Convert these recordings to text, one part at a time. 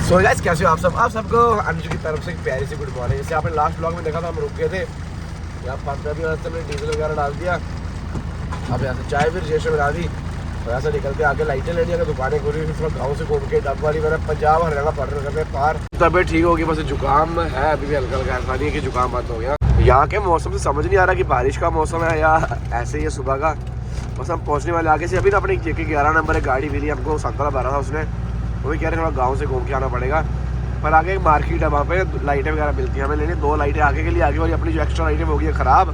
So guys कैसे हो आप सब? आप सबको अंशु की तरफ से प्यारी सी गुड मॉर्निंग। जैसे आपने लास्ट ब्लॉग में देखा था, हम रुक गए थे यहाँ पंद्रह भी रास्ते में डीजल वगैरह डाल दिया। अब यहाँ से चाय भी रजिस्टर बना दी और यहाँ से निकलते आगे लाइटें लेनी है, दुकानें खुली, फिर थोड़ा गाँव से घूम के डब वाली मैंने पंजाब हरियाणा बॉर्डर करते पार। तबीयत ठीक होगी, बस जुकाम है अभी भी हल्का हल्का, ऐसा नहीं है कि जुकाम बंद हो गया। यहाँ के मौसम से समझ नहीं आ रहा कि बारिश का मौसम है या ऐसे ही है सुबह का। बस हम पहुँचने वाले आगे से। अभी ना अपनी जेके 11 नंबर एक गाड़ी मिली हमको, संतरा भरा था उसने, वो भी कह रहे थोड़ा गाँव से घूम के आना पड़ेगा। पर आगे एक मार्केट है, वहाँ पे लाइटें वगैरह मिलती हैं, हमें लेनी 2 लाइटें आगे के लिए आगे वाली, अपनी जो एक्स्ट्रा लाइटें हो गई है ख़राब,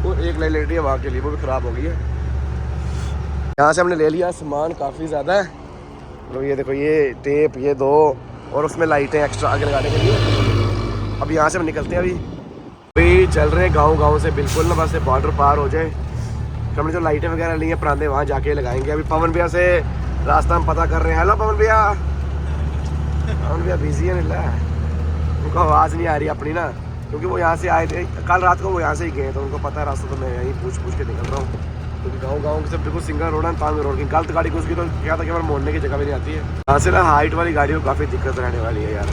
वो एक लाइट लेनी है वहाँ के लिए, वो भी ख़राब हो गई है। यहाँ से हमने ले लिया सामान काफ़ी ज़्यादा है, मतलब ये देखो ये टेप, ये 2 और उसमें लाइटें एक्स्ट्रा आगे लगाने के लिए। अब यहाँ से हम निकलते हैं। अभी चल रहे हैं गाँव से बिल्कुल ना, बस बॉर्डर पार हो जाए। तो हमने जो लाइटें वगैरह ली हैं पुराने, वहाँ जाके लगाएंगे। अभी पवन भैया से रास्ता हम पता कर रहे हैं। हेलो पवन भैया। पवन भैया बिजी है, मिला उनको आवाज़ नहीं आ रही अपनी ना, क्योंकि वो यहाँ से आए थे कल रात को, वो यहाँ से ही गए तो उनको पता है रास्ता। तो मैं यहीं पूछ के निकल रहा हूँ, क्योंकि गाँव से बिल्कुल सिंगल रोड है, तांग रोड की गलत गाड़ी घुस गई तो क्या था कि हमारे मोड़ने की जगह भी नहीं आती है। यहाँ से ना हाइट वाली गाड़ियों को काफ़ी दिक्कत रहने वाली है यार।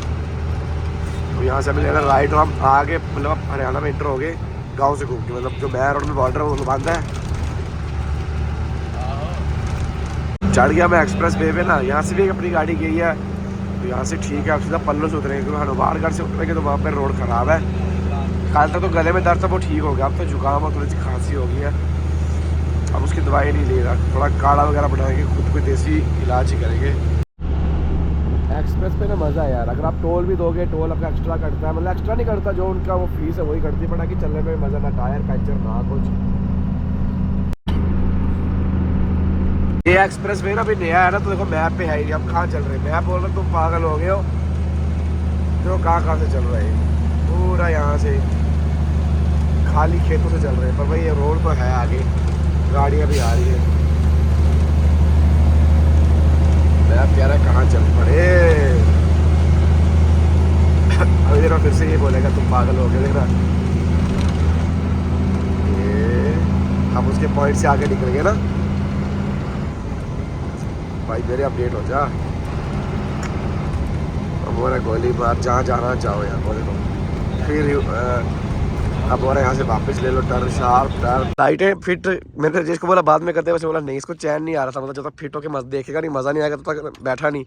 तो यहाँ से हमें लेना राइट, और हम आगे मतलब हरियाणा में इंटर हो गए गाँव से घूम के, मतलब जो मैं रोड में बॉर्डर है वो बांधा है। चढ़ गया मैं एक्सप्रेस वे पे ना, यहाँ से भी एक अपनी गाड़ी गई है, तो यहाँ से ठीक है। अब सीधा पल्लो से उतरेंगे, क्योंकि हनुमानगढ़ से उतरेंगे तो वहाँ पर रोड ख़राब है। कल तक तो गले में दर्द था, वो ठीक हो गया, अब तो जुकाम और थोड़ी सी खांसी हो गई है। अब उसकी दवाई नहीं ले रहा, थोड़ा काढ़ा वगैरह बनाएंगे, खुद को देसी इलाज ही करेंगे। एक्सप्रेस पे ना मज़ा है यार, अगर आप टोल भी दोगे, टोल आपका एक्स्ट्रा कटता है, मतलब एक्स्ट्रा नहीं करता, जो उनका वो फीस है वही कटती पड़ा कि चलने में मज़ा, ना टायर पंचर ना कुछ। ये एक्सप्रेस वे ना अभी नया है ना, तो देखो मैप पे है ही, हम कहाँ चल रहे हैं। मैं बोल रहा हूँ तुम पागल हो गए हो, तो कहाँ से चल रहे हैं, पूरा यहाँ से खाली खेतों से चल रहे हैं। पर भाई ये रोड तो है, आगे गाड़ियाँ भी आ रही है। मैं कह रहा कहाँ चल पड़े। अभी देखो फिर से ये बोलेगा तुम पागल हो गए, देख रहा ये हम उसके पॉइंट से आगे निकल गए ना। भाई मेरे अपडेट हो जा, अब बोला गोली बार जहाँ जाना चाहो यार, बोले तो फिर अब बोला यहाँ से वापस ले लो, टर्न शार्प टर्न। लाइटें फिट, मैंने जिसको बोला बाद में करते, वैसे बोला नहीं, इसको चैन नहीं आ रहा था, मतलब जब तक फिट होकर मज़ा देखेगा नहीं, मज़ा नहीं आएगा तब तक बैठा नहीं।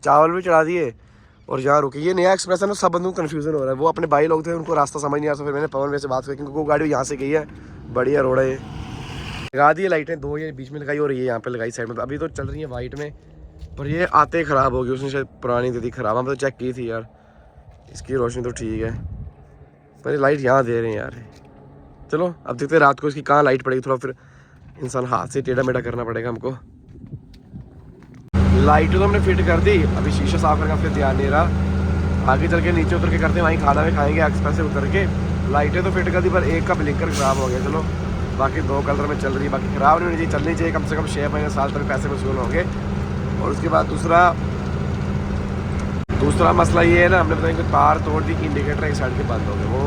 चावल भी चढ़ा दिए और यहाँ रुके। ये नया एक्सप्रेस है ना, सब बंदों को कन्फ्यूजन हो रहा है। वो अपने भाई लोग थे, उनको रास्ता समझ नहीं आ रहा, फिर मैंने पवन भैया से बात की, क्योंकि वो गाड़ी यहाँ से गई है, बढ़िया रोड है। लगा दी लाइटें 2 ये बीच में लगाई और ये यहाँ पे लगाई साइड में। अभी तो चल रही है वाइट में, पर ये आते ही ख़राब होगी, उसने शायद पुरानी दे दी ख़राब। हम तो चेक की थी यार, इसकी रोशनी तो ठीक है, पर ये लाइट यहाँ दे रहे हैं यार। चलो अब देखते हैं रात को इसकी कहाँ लाइट पड़ेगी, थोड़ा फिर इंसान हाथ से टेढ़ा मेढ़ा करना पड़ेगा हमको। लाइट तो हमने फिट कर दी, अभी शीशा साफ करके फिर ध्यान नहीं रहा। आगे चल के नीचे उतर के करते हैं, वहीं खाना भी खाएंगे एक्सप्रेस से उतर के। लाइटें तो फिट कर दी, पर एक का ब्लिंकर ख़राब हो गया। चलो बाकी 2 कलर में चल रही है, बाकी ख़राब नहीं होनी चाहिए, चलनी चाहिए कम से कम 6 महीने साल तक पैसे वसूल होंगे। और उसके बाद दूसरा मसला ये है ना, हमने बताया कि तार तोड़ दी, इंडिकेटर एक साइड के बंद हो गए, वो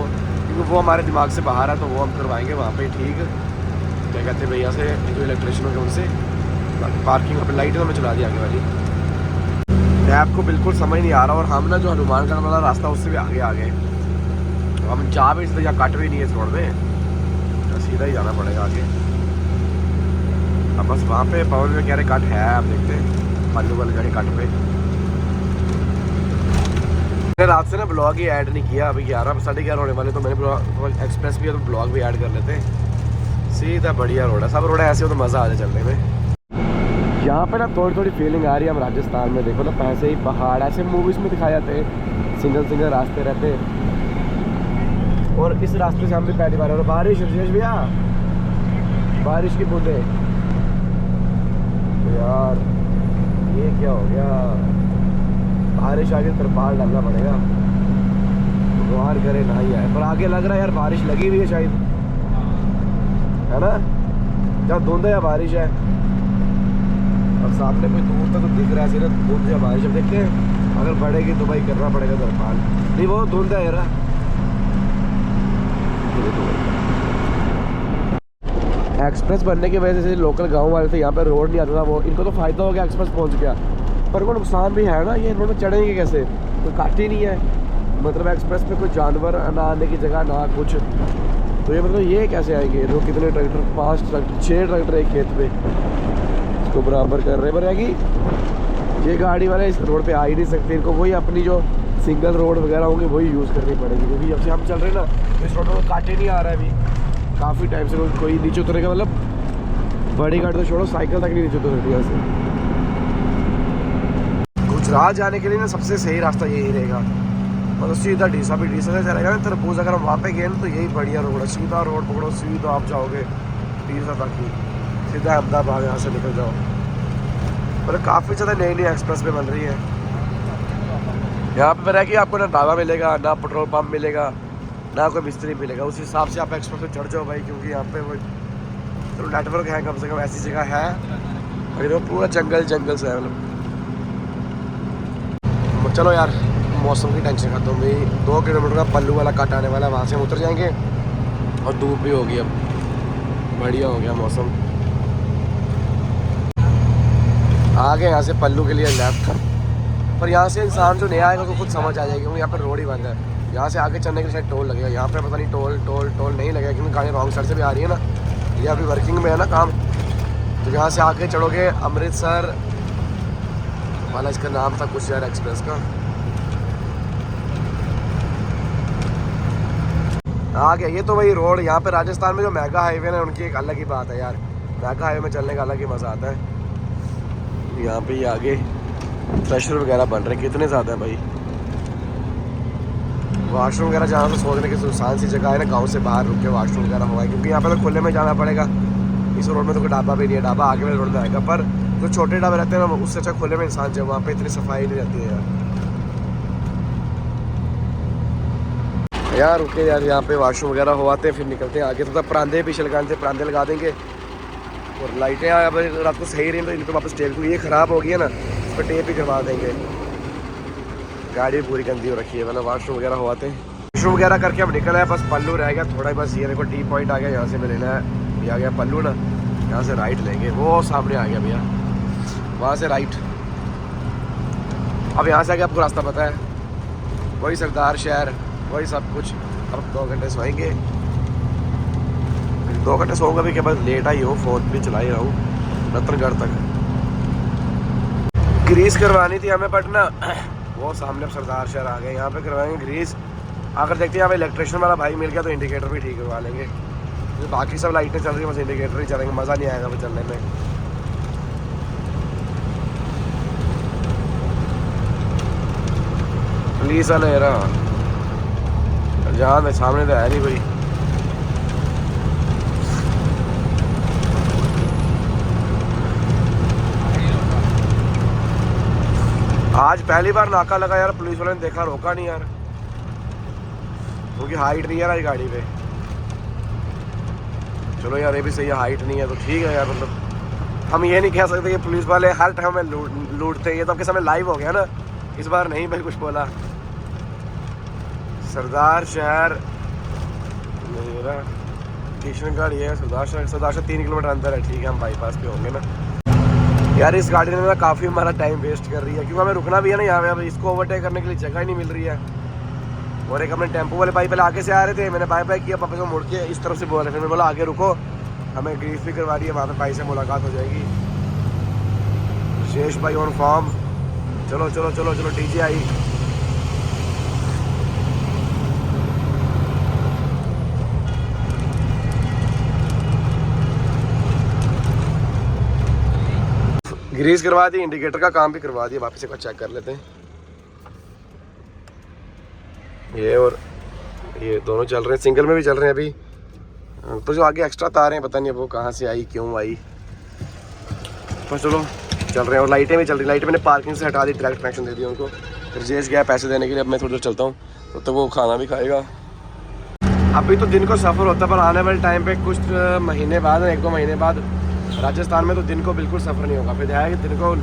क्योंकि वो हमारे दिमाग से बाहर है, तो वो हम करवाएंगे वहाँ पे ठीक। क्या कहते हैं भैया से, जो इलेक्ट्रिशियन होंगे उनसे। बाकी पार्किंग पर लाइटें तो हमें चला दी आगे वाली। मैप को बिल्कुल समझ नहीं आ रहा, और हम ना जो हनुमानगढ़ वाला रास्ता उससे भी आगे आ गए, तो हम जा भी इसलिए कट भी नहीं है इस रोड में, तो सीधा ही जाना पड़ेगा आगे। अब बस वहाँ पे पवन में कह रहे कट है, आप देखते हैं पल्लू वाली गाड़ी कट पे। मैंने रात से ना ब्लॉग ही ऐड नहीं किया, अभी 11 साढ़े 11 होने वाले, तो मैंने एक्सप्रेस भी है तो ब्लॉग भी ऐड कर लेते हैं। सीधा बढ़िया रोड है, सब रोड ऐसे हो तो मज़ा आ जाए चलने में। यहाँ पे ना थोड़ी फीलिंग आ रही है हम राजस्थान में, देखो ना पैसे ही पहाड़ ऐसे मूवीज़ में दिखाए जाते हैं, सिंगल रास्ते रहते हैं। और इस रास्ते से हम भी पहली बार, और बारिश विशेष भैया, बारिश की बूंदे, तो यार ये क्या हो गया, बारिश आगे तरपाल डालना पड़ेगा, भगवान करे ना ही आए। पर आगे लग रहा है यार बारिश लगी हुई है शायद, है ना, जहाँ धुंध है या बारिश है। और सामने कोई दूर तक तो दिख रहा है सिर्फ धुंध या बारिश। अब देखते हैं अगर बढ़ेगी तो भाई करना पड़ेगा तरपाल, नहीं वो धुंध है यार। एक्सप्रेस बनने की वजह से लोकल गांव वाले थे, यहाँ पे रोड नहीं आता था, वो इनको तो फ़ायदा हो गया, एक्सप्रेस पहुँच गया। पर वो नुकसान भी है ना, ये रोड में चढ़ेंगे कैसे, कोई काट ही नहीं है, मतलब एक्सप्रेस पे कोई जानवर ना आने की जगह ना कुछ, तो ये मतलब ये कैसे आएंगे। तो कितने ट्रैक्टर, 5 ट्रैक्टर 6 ट्रैक्टर एक खेत पे इसको बराबर कर रहे हैं। पर है कि ये गाड़ी वाले इस रोड पे आ ही नहीं सकते, इनको वही अपनी जो सिंगल रोड वगैरह होंगे वही यूज़ करनी पड़ेगी, क्योंकि जब से हम चल रहे हैं ना इस रोड में काटे नहीं आ रहा है अभी काफ़ी टाइम से, कोई नीचे उतरेगा, मतलब बड़ी गाड़ी तो छोड़ो साइकिल तक नहीं नीचे उतरती यहाँ से। गुजरात जाने के लिए ना सबसे सही रास्ता यही रहेगा, मतलब सीधा डीसा से चलेगा ना तरबूज, अगर हम वहाँ पे गए ना तो यही बढ़िया रोड है, सीधा रोड पकड़ो, सीधा आप जाओगे डीसा तक ही, सीधा अहमदाबाद यहाँ से निकल जाओ। मतलब काफ़ी ज़्यादा नई नई एक्सप्रेस वे बन रही है यहाँ पे। है कि आपको ना ढाबा मिलेगा, ना पेट्रोल पंप मिलेगा, ना कोई मिस्त्री मिलेगा, उस हिसाब से आप एक्सप्रेस पे चढ़ जाओ भाई, क्योंकि यहाँ पे वो तो नेटवर्क है कम से कम, ऐसी जगह है, अगर वो पूरा जंगल से है मतलब। चलो यार मौसम की टेंशन खत्म हुई, 2 किलोमीटर का पल्लू वाला कट आने वाला है, वहाँ से हम उतर जाएंगे, और धूप भी होगी, अब बढ़िया हो गया मौसम। आगे यहाँ से पल्लू के लिए लेफ्ट, पर यहाँ से इंसान जो नया आएगा तो खुद समझ आ जाएगी, क्योंकि यहाँ पर रोड ही बंद है। यहाँ से आगे चलने के लिए शायद टोल लगेगा, यहाँ पे पता नहीं टोल नहीं लगेगा, क्योंकि गाड़ी रॉन्ग साइड से भी आ रही है ना, ये अभी वर्किंग में है ना काम। तो यहाँ से आगे चढ़ोगे अमृतसर वाला, इसका नाम था कुछ यार एक्सप्रेस का, आ गया ये तो वही रोड। यहाँ पे राजस्थान में जो मेगा हाईवे है उनकी एक अलग ही बात है यार, मेगा हाईवे में चलने का अलग ही मज़ा आता है। यहाँ पे ये आगे थ्रेशर वगैरह बन रहे हैं, कितने ज़्यादा है भाई। वॉशरूम वगैरह जहाँ पे सोचने की सुनसान सी जगह है ना, गांव से बाहर रुक के वॉशरूम वगैरह हुआ है, क्योंकि यहाँ पे तो खुले में जाना पड़ेगा, इस रोड में तो कोई ढाबा भी नहीं है, ढाबा आगे वाले रोड में आएगा, पर जो छोटे ढाबे रहते हैं ना उससे अच्छा खुले में इंसान जाए, वहाँ पे इतनी सफाई नहीं रहती है यार। रुके यार, यहाँ पे वॉशरूम वगैरह हुआते हैं, फिर निकलते हैं आगे। तो परांदे पीछे लगाने थे, परांदे लगा देंगे, और लाइटें रात को सही रही तो इनको वापस टेप, क्योंकि ये ख़राब हो गई है ना, इस पर टेप ही करवा देंगे। गाड़ी पूरी गंदी हो रखी है, मतलब वॉशरूम वगैरह हुआते हैं, वॉशरूम वगैरह करके अब निकल आए, बस पल्लू रह गया थोड़ा ही, बस ये देखो टी पॉइंट आ गया, यहाँ से मैं लेना है, ये आ गया पल्लू ना, यहाँ से राइट लेंगे, वो सामने आ गया भैया, वहाँ से राइट। अब यहाँ से आगे आपको रास्ता पता है, वही सरदार शहर, वही सब कुछ। अब 2 घंटे सोएंगे, 2 घंटे सोऊंगा भी, क्या बस लेट आई हो, फ़ोन भी चला ही रहा हूँ रतनगढ़ तक। ग्रीस करवानी थी हमें, बट ना वो सामने अब सरदार शहर आ गए, यहाँ पे करवाएंगे ग्रीस। अगर देखते हैं यहाँ पे इलेक्ट्रिशियन वाला भाई मिल गया तो इंडिकेटर भी ठीक करवा लेंगे, तो बाकी सब लाइटें चल रही हैं, बस इंडिकेटर ही चलेंगे, मज़ा नहीं आएगा वो चलने में। पुलिस वाला है रहा जहाँ मैं सामने तो है नहीं भाई। आज पहली बार नाका लगा यार, पुलिस वाले ने देखा, रोका नहीं यार, क्योंकि हाइट नहीं है ना गाड़ी पे। चलो यार ये भी सही है, हाइट नहीं है तो ठीक है यार, मतलब हम ये नहीं कह सकते कि पुलिस वाले हर टाइम में लूटते हैं, ये तो आपके सामने लाइव हो गया ना, इस बार नहीं भाई कुछ बोला। सरदार शहर नहीं रहा, किशनगढ़ ये सरदार शहर 3 किलोमीटर अंदर है, ठीक है हम बाईपास पे होंगे ना। यार इस गाड़ी ने ना काफ़ी हमारा टाइम वेस्ट कर रही है, क्योंकि हमें रुकना भी है ना यहाँ पे, अब इसको ओवरटेक करने के लिए जगह ही नहीं मिल रही है। और एक अपने टेम्पो वाले भाई पहले आगे से आ रहे थे, मैंने बाय बाय किया, पापा को मुड़ के इस तरफ से बोला, फिर मैं बोला आगे रुको, हमें ग्रीस भी करवा रही है, वहाँ पे भाई से मुलाकात हो जाएगी। शेष भाई ऑन फॉर्म, चलो चलो चलो चलो डीजे आई। ग्रीस करवा दी, इंडिकेटर का काम भी करवा दिया, वापस एक बार चेक कर लेते हैं। ये और ये दोनों चल रहे हैं, सिंगल में भी चल रहे हैं अभी, तो जो आगे एक्स्ट्रा तार हैं पता नहीं वो कहाँ से आई, क्यों आई, पर चलो चल रहे हैं। और लाइटें भी चल रही, लाइटें मैंने पार्किंग से हटा दी, डायरेक्ट कनेक्शन दे दिया उनको। रजेश गया पैसे देने के लिए, अब मैं थोड़ी देर चलता हूँ, तो वो खाना भी खाएगा। अभी तो दिन को सफ़र होता है, पर आने वाले टाइम पे कुछ महीने बाद, 1-2 महीने बाद राजस्थान में तो दिन को बिल्कुल सफ़र नहीं होगा। फिर है कि दिन को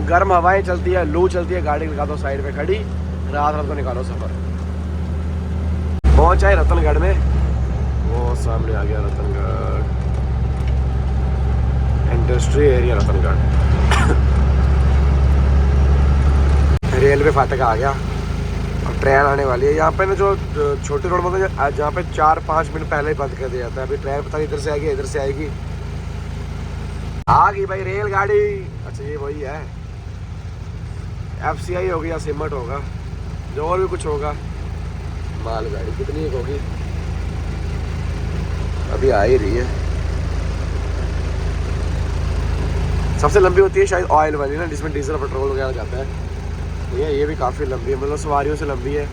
गर्म हवाएं चलती है, लू चलती है, गाड़ी लगा दो साइड पे खड़ी, रात को निकालो सफ़र। पहुँच आए रतनगढ़ में, वो सामने आ गया Ratangarh, industry area Ratangarh. Railway फाटक आ गया और ट्रेन आने वाली है। यहाँ पे ना जो छोटी रोड मतलब जहाँ पे 4-5 मिनट पहले ही बंद कर दिया जाता है। अभी ट्रेन पता नहीं इधर से आएगी इधर से आएगी। आ गई भाई रेलगाड़ी। अच्छा ये वही है, FCI होगी या सिमट होगा, जो और भी कुछ होगा। मालगाड़ी कितनी एक होगी, अभी आ ही रही है। सबसे लंबी होती है शायद ऑयल वाली ना, जिसमें डीजल पेट्रोल वगैरह जाता है। ये भी काफ़ी लंबी है, मतलब सवारियों से लंबी है।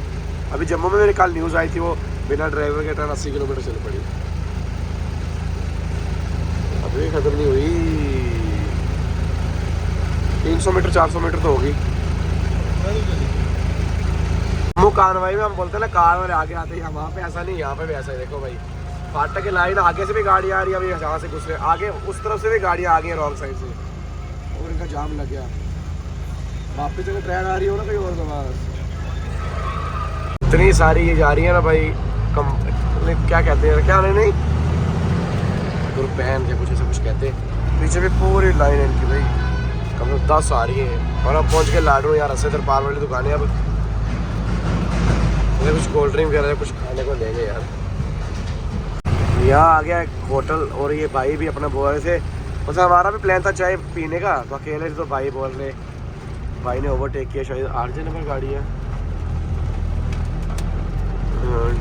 अभी जम्मू में मेरे कल न्यूज़ आई थी, वो बिना ड्राइवर के ट्रेन 80 किलोमीटर चल पड़ी। अभी खत्म नहीं हुई, 300 मीटर 400 मीटर तो होगी। जम्मू कानवाई में हम बोलते हैं ना कार वाले आगे आते हैं, वहाँ पे ऐसा नहीं, यहाँ पे भी ऐसा है। देखो भाई फाटक की लाइन आगे से भी गाड़ी आ रही है, अभी यहाँ से घुस रहे आगे, उस तरफ से भी गाड़ियाँ आ गई हैं रॉन्ग साइड से, और इनका जाम लग गया। वापस अगर ट्रेन आ रही हो ना कहीं और के पास, इतनी सारी ये जा रही है ना भाई, कम क्या कहते हैं, क्या नहीं दुरपैन या कुछ ऐसा कुछ कहते हैं। पीछे भी पूरी लाइन है इनकी भाई, कम से कम 10 आ रही है। और अब पहुँच के लाडू यार अस्से दरबार वाली दुकानें, अब कुछ कोल्ड ड्रिंक वगैरह कुछ खाने को लेंगे यार। यहाँ आ गया एक होटल, और ये भाई भी अपना बोल रहे थे, मतलब हमारा भी प्लान था चाय पीने का, तो अकेले से तो भाई बोल रहे, भाई ने ओवरटेक किया, शायद 8 नंबर गाड़ी है,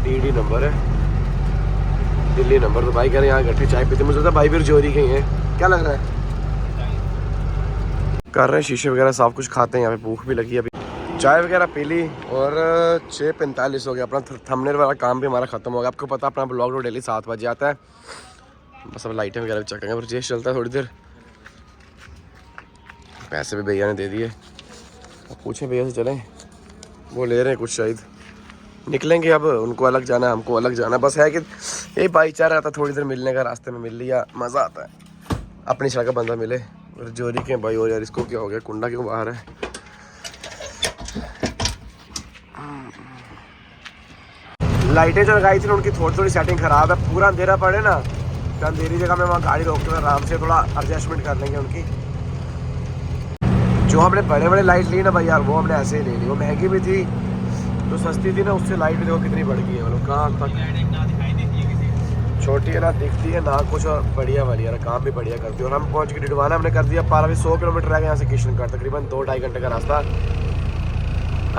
DD नंबर है, दिल्ली नंबर। तो भाई कह रहे हैं यहाँ गट्ठी चाय पीते, मुझे लगता है भाई भी जोरी गई हैं। क्या लग रहा है, कर रहे हैं शीशे वगैरह साफ, कुछ खाते हैं। यहाँ पे भूख भी लगी, अभी चाय वगैरह पी ली और 6:45 हो गया। अपना थंबनेल वाला काम भी हमारा खत्म हो गया। आपको पता अपना ब्लॉग डेली 7 बजे आता है। बस अब लाइटें वगैरह भी चेक करेंगे, चेस चलता है थोड़ी देर। पैसे भी भैया ने दे दिए, अब पूछें भैया से चलें, वो ले रहे हैं कुछ, शायद निकलेंगे अब। उनको अलग जाना है, हमको अलग जाना है। बस है कि यही भाईचारा आता है, थोड़ी देर मिलने का, रास्ते में मिल लिया, मज़ा आता है। अपनी शक्ल का बंदा मिले। और जोरी के भाई और यार, इसको क्या हो गया, कुंडा क्यों बाहर है। लाइटें जो लगाई थी ना उनकी थोड़ी थोड़ी सेटिंग ख़राब है। पूरा अंधेरा पड़े ना तो अंधेरी जगह में वहाँ गाड़ी रोकते हुए आराम से थोड़ा एडजस्टमेंट कर लेंगे उनकी। जो हमने बड़े बड़े लाइट ली ना भाई यार, वो हमने ऐसे ही ले ली। वो महंगी भी थी, तो सस्ती थी ना, उससे लाइट भी देखो कितनी बढ़ गई है। मतलब कहाँ तक छोटी है ना, दिखती है ना कुछ, और बढ़िया वाली यार, काम भी बढ़िया करती है। और हम पहुँच के डिडवाना हमने कर दिया पार। अभी 100 किलोमीटर रह गए यहाँ से किशनगढ़, तकरीबन 2-2.5 घंटे का रास्ता।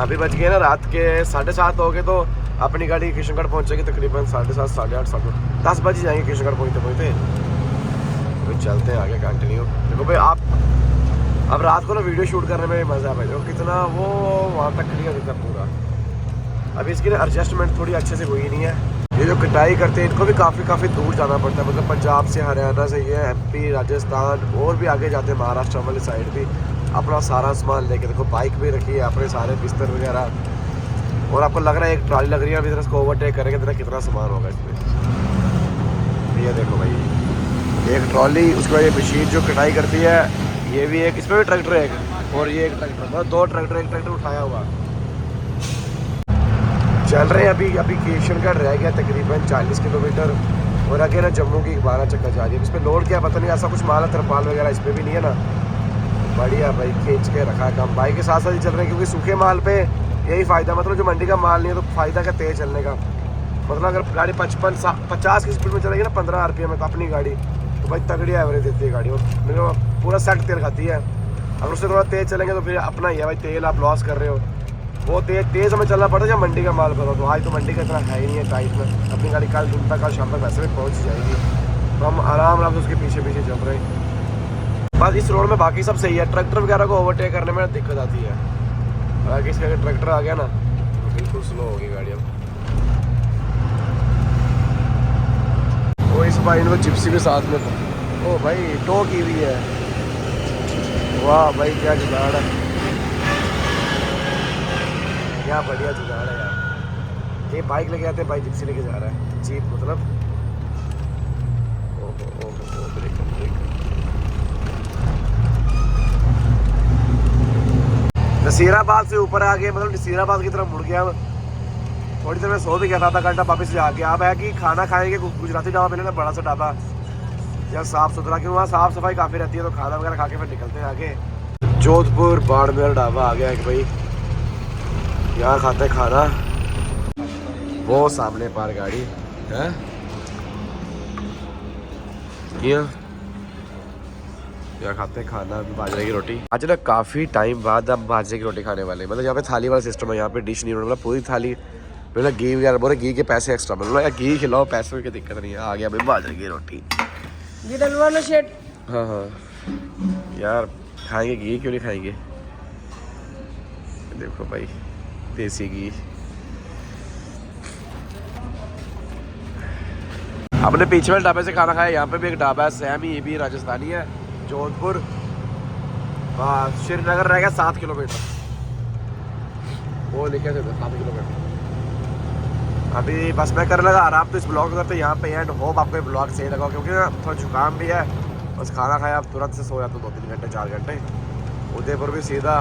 अभी बच गए ना रात के 7:30 हो गए, तो अपनी गाड़ी किशनगढ़ पहुँचेगी तकरीबन 7:30, 8:30, 10 बजे जाएंगे किशनगढ़ पहुँचते। तो चलते हैं आगे कंटिन्यू। देखो भाई आप अब रात को ना वीडियो शूट करने में मज़ा है भाई, देखो कितना वो वहाँ तक क्लियर दिखता पूरा। अभी इसकी ना एडजस्टमेंट थोड़ी अच्छे से हुई नहीं है। ये जो कटाई करते हैं इनको भी काफ़ी दूर जाना पड़ता है, मतलब पंजाब से, हरियाणा से, ये MP, राजस्थान और भी आगे जाते हैं, महाराष्ट्र वाली साइड भी। अपना सारा सामान लेके, देखो बाइक भी रखी है, अपने सारे बिस्तर वगैरह। और आपको लग रहा है एक ट्रॉली लग रही है, अभी इसको ओवरटेक करेंगे तो कितना सामान होगा इसमें। ये देखो भाई एक ट्रॉली, उसके बाद ये मशीन जो कटाई करती है, ये भी एक, इसमें भी ट्रैक्टर है एक, और ये एक ट्रैक्टर, मतलब 2 ट्रैक्टर, एक ट्रैक्टर उठाया हुआ। चल रहे हैं अभी किशनगढ़ रह गया तकरीबन 40 किलोमीटर, और आगे ना जम्मू की 12 चक्कर जा रही है। इस पर लोड क्या पता नहीं, ऐसा कुछ माल है तरपाल वगैरह इस पर भी नहीं है ना। बढ़िया भाई खींच के रखा है काम, बाइक के साथ साथ ही चल रहे हैं, क्योंकि सूखे माल पे यही फ़ायदा, मतलब जो मंडी का माल नहीं है तो फ़ायदा क्या तेज़ चलने का। मतलब अगर गाड़ी 50 की स्पीड में चलेगी ना 15 RPM में, तो अपनी गाड़ी तो भाई तगड़ी एवरेज देती है गाड़ी, और मेरे पूरा सेट तेल खाती है। अगर उससे थोड़ा तेज़ चलेंगे तो फिर अपना ही है भाई, तेल आप लॉस कर रहे हो। वो तेज़ हमें चलना पड़ता है जब मंडी का माल भरो, तो आज तो मंडी का इतना है ही नहीं है टाइट में। अपनी गाड़ी कल दिन तक, कल शाम तक वैसे भी पहुँच जाएगी, तो हम आराम से उसके पीछे चल रहे हैं। बस इस रोड में बाकी सब सही है, ट्रैक्टर वगैरह को ओवरटेक करने में दिक्कत आती है। अगर किसी का ट्रैक्टर आ गया ना तो बिल्कुल स्लो होगी गाड़ी। अब वो इस भाई ने जिप्सी के साथ में, ओ भाई टो की हुई है, वाह भाई क्या जुगाड़ है, क्या बढ़िया जुगाड़ है यार। ये बाइक लेके आते हैं, भाई जिप्सी लेके जा रहा है, जीप मतलब। ओहो ब्रेक। नसीराबाद से ऊपर आ गए, मतलब नसीराबाद की तरफ मुड़ गया। थोड़ी देर में सो भी गया था, आधा घंटा वापस से आके। अब है कि खाना खाएंगे, गुजराती ढाबा मिले ना बड़ा सा ढाबा, या साफ़ सुथरा, क्योंकि वहाँ साफ़ सफाई काफ़ी रहती है, तो खाना वगैरह खा के फिर निकलते हैं आगे। जोधपुर बाड़मेर ढाबा आ गया है कि भाई, यहाँ खाते खाना, वो सामने पार गाड़ी है यहाँ खाते खाना बाजरे की रोटी। आज ना काफ़ी टाइम बाद हम बाजरे की रोटी खाने वाले, मतलब यहाँ पे थाली वाला सिस्टम है, यहाँ पे डिश नहीं, मतलब पूरी थाली, मतलब घी वगैरह बोले घी के पैसे एक्स्ट्रा, मतलब यार घी खिलाओ, पैसों की दिक्कत नहीं है। आ गया भाई बाजरे की रोटी। हाँ हाँ यार खाएंगे, घी क्यों नहीं खाएंगे। देखो भाई देसी घी। अपने पीछे वाले ढाबे से खाना खाया, यहाँ पे भी एक ढाबा है सैमी, ये भी राजस्थानी है, जोधपुर। श्रीनगर रहेगा 7 किलोमीटर, वो लिखे थे 7 किलोमीटर। अभी बस मैं करने लगा आराम, तो इस ब्लॉग करते यहाँ पे एंड होप आपको ब्लॉग सही लगा, क्योंकि थोड़ा जुकाम भी है। बस खाना खाया, अब तुरंत से सो जाता 2-3 घंटे 4 घंटे। उदयपुर भी सीधा